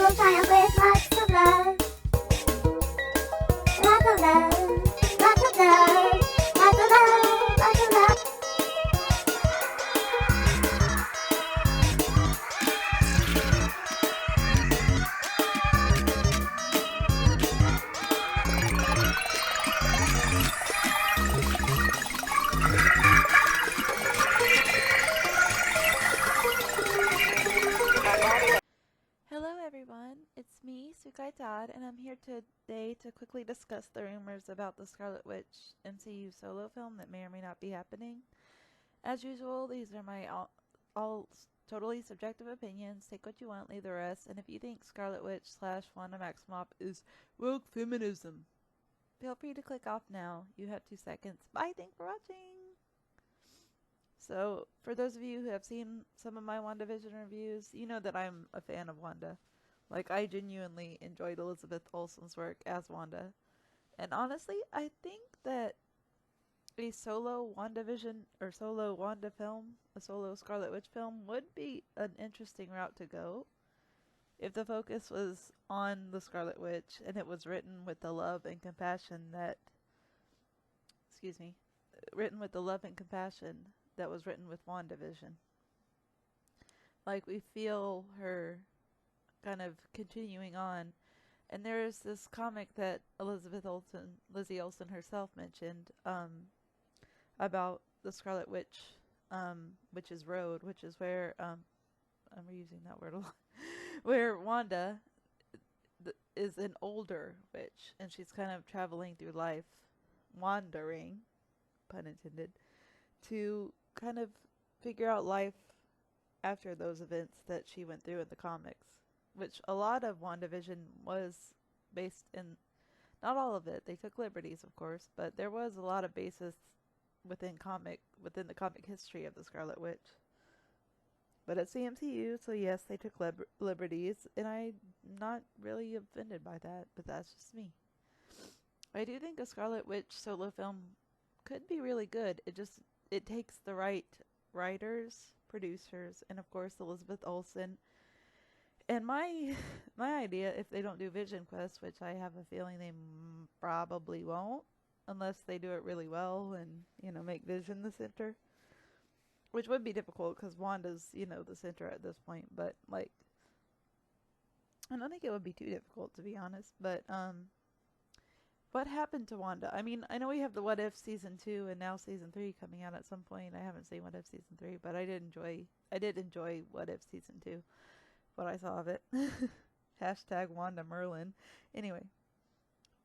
little child with lots of love. Lots of love, lots of love, lots of love, lots of love. Hello everyone, it's me, Sukai Todd, and I'm here today to quickly discuss the rumors about the Scarlet Witch MCU solo film that may or may not be happening. As usual, these are my all totally subjective opinions. Take what you want, leave the rest, and if you think Scarlet Witch / Wanda Maximoff is woke feminism, feel free to click off now. You have 2 seconds. Bye, thanks for watching! So, for those of you who have seen some of my WandaVision reviews, you know that I'm a fan of Wanda. Like, I genuinely enjoyed Elizabeth Olsen's work as Wanda. And honestly, I think that a solo WandaVision or solo Wanda film, a solo Scarlet Witch film, would be an interesting route to go if the focus was on the Scarlet Witch and it was written with the love and compassion that, that was written with WandaVision. Like, we feel her kind of continuing on. And there's this comic that Lizzie Olsen herself mentioned, about the Scarlet Witch, Witch's Road, which is where, I'm reusing that word a lot, where Wanda is an older witch, and she's kind of traveling through life, wandering, pun intended, to kind of figure out life after those events that she went through in the comics, which a lot of WandaVision was based in. Not all of it, they took liberties of course, but there was a lot of basis within the comic history of the Scarlet Witch. But it's the MCU, so yes, they took liberties, and I'm not really offended by that, but that's just me. I do think a Scarlet Witch solo film could be really good. It takes the right writers, producers, and of course Elizabeth Olsen. And my idea, if they don't do Vision Quest, which I have a feeling they probably won't, unless they do it really well and, make Vision the center. Which would be difficult because Wanda's, the center at this point. But, I don't think it would be too difficult, to be honest. But, what happened to Wanda? I mean, I know we have the What If Season 2 and now Season 3 coming out at some point. I haven't seen What If Season 3, but I did enjoy What If Season 2. What I saw of it. Hashtag Wanda Merlin. Anyway.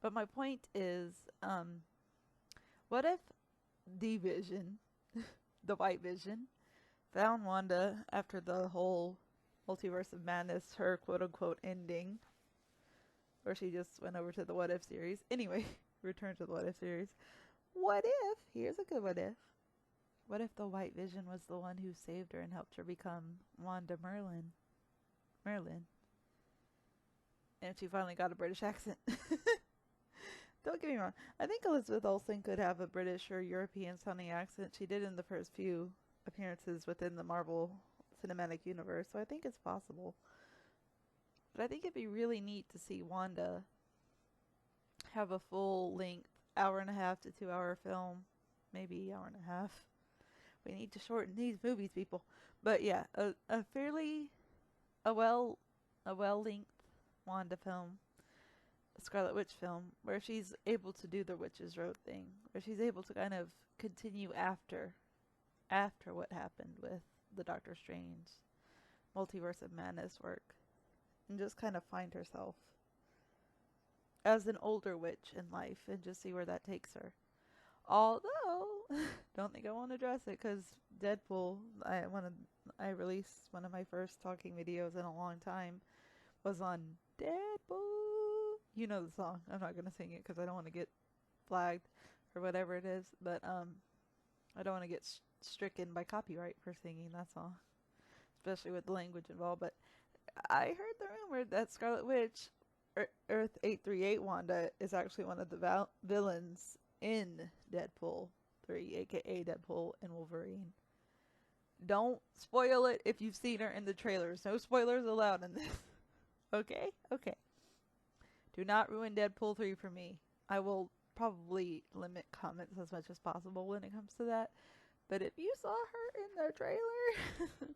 But my point is, what if the Vision, the White Vision, found Wanda after the whole Multiverse of Madness, her quote-unquote ending, where she just went over to the What If series. Anyway, return to the What If series. What if, here's a good what if. What if the White Vision was the one who saved her and helped her become Wanda Merlin? And she finally got a British accent. Don't get me wrong. I think Elizabeth Olsen could have a British or European sounding accent. She did in the first few appearances within the Marvel Cinematic Universe, so I think it's possible. But I think it'd be really neat to see Wanda have a full-length 1.5 to 2 hour film. Maybe 1.5 hours. We need to shorten these movies, people. But yeah, a well-length Wanda film, a Scarlet Witch film, where she's able to do the Witch's Road thing, where she's able to kind of continue after what happened with the Doctor Strange Multiverse of Madness work, and just kind of find herself as an older witch in life and just see where that takes her. Although, don't think I want to address it because Deadpool, I released one of my first talking videos in a long time, was on Deadpool. You know the song. I'm not going to sing it because I don't want to get flagged or whatever it is, but I don't want to get stricken by copyright for singing, that's all. Especially with the language involved, but I heard the rumor that Scarlet Witch, Earth 838 Wanda, is actually one of the villains in Deadpool 3, aka Deadpool and Wolverine. Don't spoil it if you've seen her in the trailers. No spoilers allowed in this. Okay? Okay. Do not ruin Deadpool 3 for me. I will probably limit comments as much as possible when it comes to that. But if you saw her in the trailer,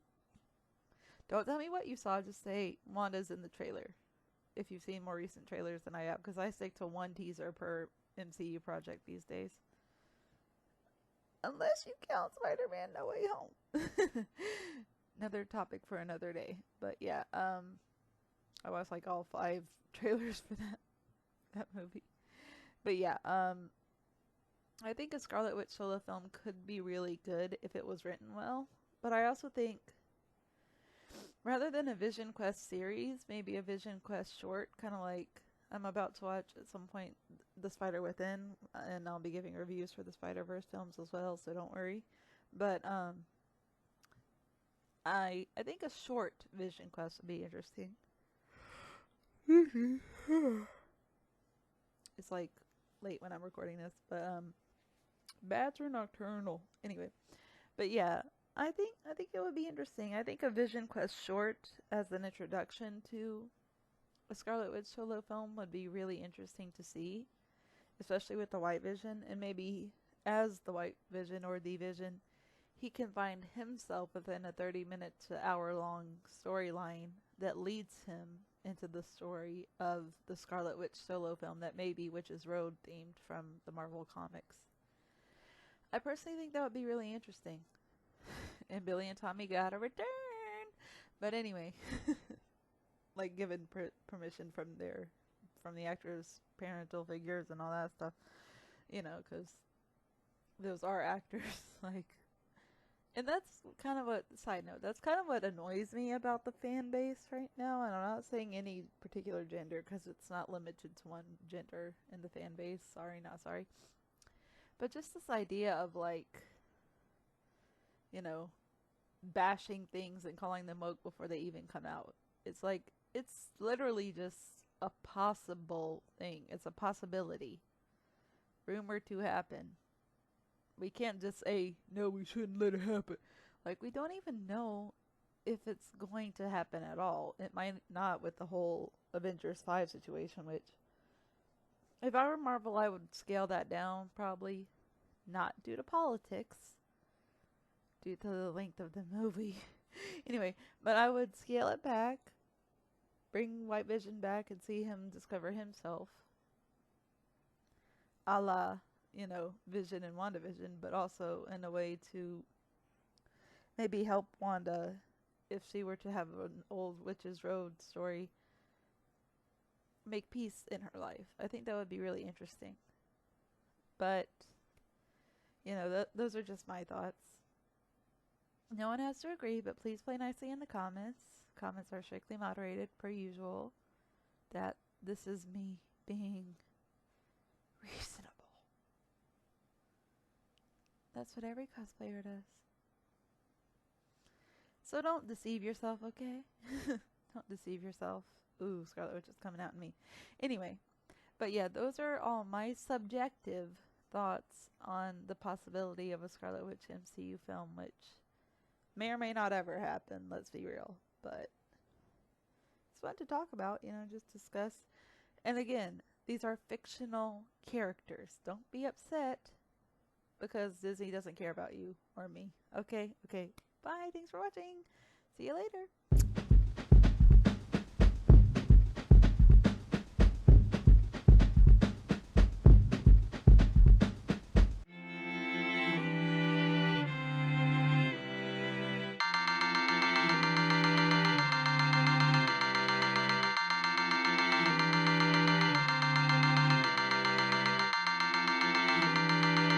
don't tell me what you saw, just say Wanda's in the trailer. If you've seen more recent trailers than I have, because I stick to one teaser per MCU project these days. Unless you count Spider-Man No Way Home. Another topic for another day. But yeah, I watched like all 5 trailers for that movie. But yeah, I think a Scarlet Witch solo film could be really good if it was written well. But I also think rather than a Vision Quest series, maybe a Vision Quest short, kind of like I'm about to watch at some point The Spider Within, and I'll be giving reviews for the Spider-Verse films as well, so don't worry. But I think a short Vision Quest would be interesting. It's like late when I'm recording this, but bats are nocturnal. Anyway, but yeah, I think it would be interesting. I think a Vision Quest short as an introduction to a Scarlet Witch solo film would be really interesting to see, especially with the White Vision, and maybe as the White Vision or the Vision, he can find himself within a 30-minute to hour-long storyline that leads him into the story of the Scarlet Witch solo film that may be Witch's Road themed from the Marvel Comics. I personally think that would be really interesting. And Billy and Tommy got a return. But anyway, like given permission from the actors' parental figures and all that stuff, you know, because those are actors. Like, and that's kind of what, side note, that's kind of what annoys me about the fan base right now. And I'm not saying any particular gender because it's not limited to one gender in the fan base. Sorry, not sorry. But just this idea of like, you know, bashing things and calling them woke before they even come out. It's like, it's literally just a possible thing. It's a possibility. Rumor to happen. We can't just say, no, we shouldn't let it happen. Like, we don't even know if it's going to happen at all. It might not with the whole Avengers 5 situation, which, if I were Marvel, I would scale that down, probably. Not due to politics. Due to the length of the movie. Anyway, but I would scale it back. Bring White Vision back and see him discover himself. A la, you know, Vision and WandaVision, but also in a way to maybe help Wanda if she were to have an old Witch's Road story, make peace in her life. I think that would be really interesting. But, you know, those are just my thoughts. No one has to agree, but please play nicely in the comments. Comments are strictly moderated, per usual. That this is me being reasonable. That's what every cosplayer does. So don't deceive yourself, okay? Don't deceive yourself. Ooh, Scarlet Witch is coming out in me. Anyway, but yeah, those are all my subjective thoughts on the possibility of a Scarlet Witch MCU film, which may or may not ever happen, let's be real. But it's fun to talk about, you know, just discuss. And again, these are fictional characters. Don't be upset because Disney doesn't care about you or me. Okay? Okay. Bye. Thanks for watching. See you later.